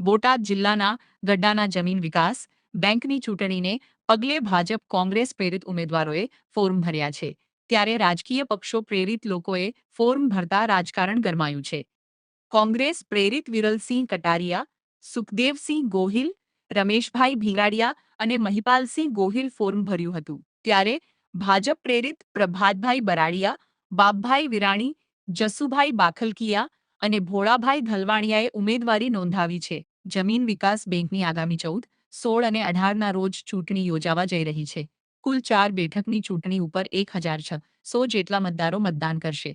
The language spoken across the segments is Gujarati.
બોટાદ જિલ્લાના ગड्डाના જમીન વિકાસ બેંકની ચૂંટણીને પગલે ભાજપ કોંગ્રેસ પ્રેરિત ઉમેદવારોએ ફોર્મ ભર્યા છે, ત્યારે રાજકીય પક્ષો પ્રેરિત લોકોએ ફોર્મ ભરતા રાજકારણ ગરમાયું છે. કોંગ્રેસ પ્રેરિત વિરલસિંહ કટારિયા, સુખદેવસિંહ ગોહિલ, રમેશભાઈ ભીલાડિયા અને મહિપાલસિંહ ગોહિલ ફોર્મ ભર્યું હતું, ત્યારે ભાજપ પ્રેરિત પ્રભાતભાઈ બરાડિયા, બાપભાઈ વિરાણી, જસુભાઈ બાખલકિયા અને ભોળાભાઈ ધલવાણિયાએ ઉમેદવારી નોંધાવી છે. જમીન વિકાસ બેંકની આગામી 14, 16 અને 18ના રોજ ચૂંટણી યોજાવા જઈ રહી છે. કુલ 4 બેઠકની ચૂંટણી ઉપર 1600 જેટલા મતદારો મતદાન કરશે.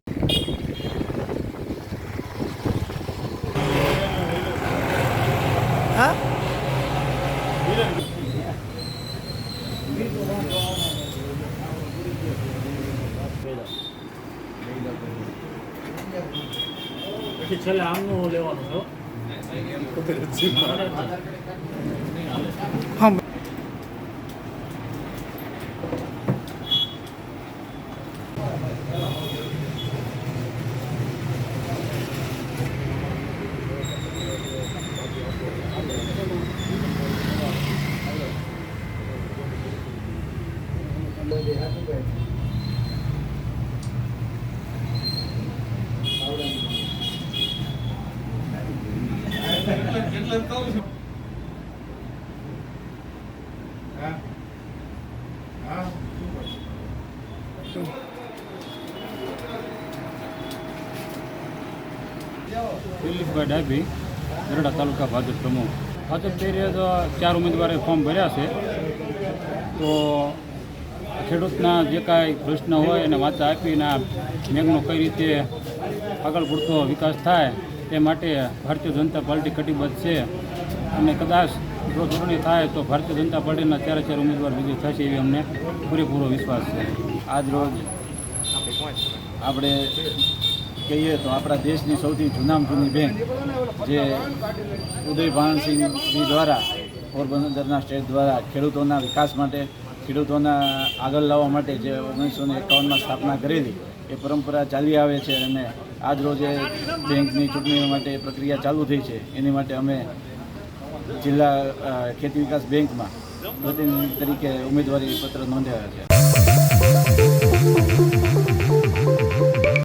પછી છેલ્લે આમનું લેવાનું છો. દિલીપભાઈ ડાભી, ગરડા તાલુકા ભાજપ પ્રમુખ. ભાજપ પેરે તો 4 ઉમેદવારે ફોર્મ ભર્યા છે. તો ખેડૂતના જે કાંઈ પ્રશ્ન હોય એને વાંચા આપીને આ બેંકનો કઈ રીતે આગળ પડતો વિકાસ થાય તે માટે ભારતીય જનતા પાર્ટી કટિબદ્ધ છે. અને કદાચ જો ચૂંટણી થાય તો ભારતીય જનતા પાર્ટીના 4 ઉમેદવાર વિજય થશે એવી અમને પૂરેપૂરો વિશ્વાસ છે. આજ રોજ આપણે કહીએ તો આપણા દેશની સૌથી જૂનામાં જૂની બેંક જે ઉદય ભાનસિંહજી દ્વારા પોરબંદરના સ્ટેટ દ્વારા ખેડૂતોના વિકાસ માટે, ખેડૂતોના આગળ લાવવા માટે જે 1951માં સ્થાપના કરેલી એ પરંપરા ચાલી આવે છે. અને આજ રોજે બેંકની ચૂંટણીઓ માટે પ્રક્રિયા ચાલુ થઈ છે. એની માટે અમે જિલ્લા ખેતી વિકાસ બેંકમાં પ્રતિનિધિ તરીકે ઉમેદવારી પત્ર નોંધાવ્યા છે.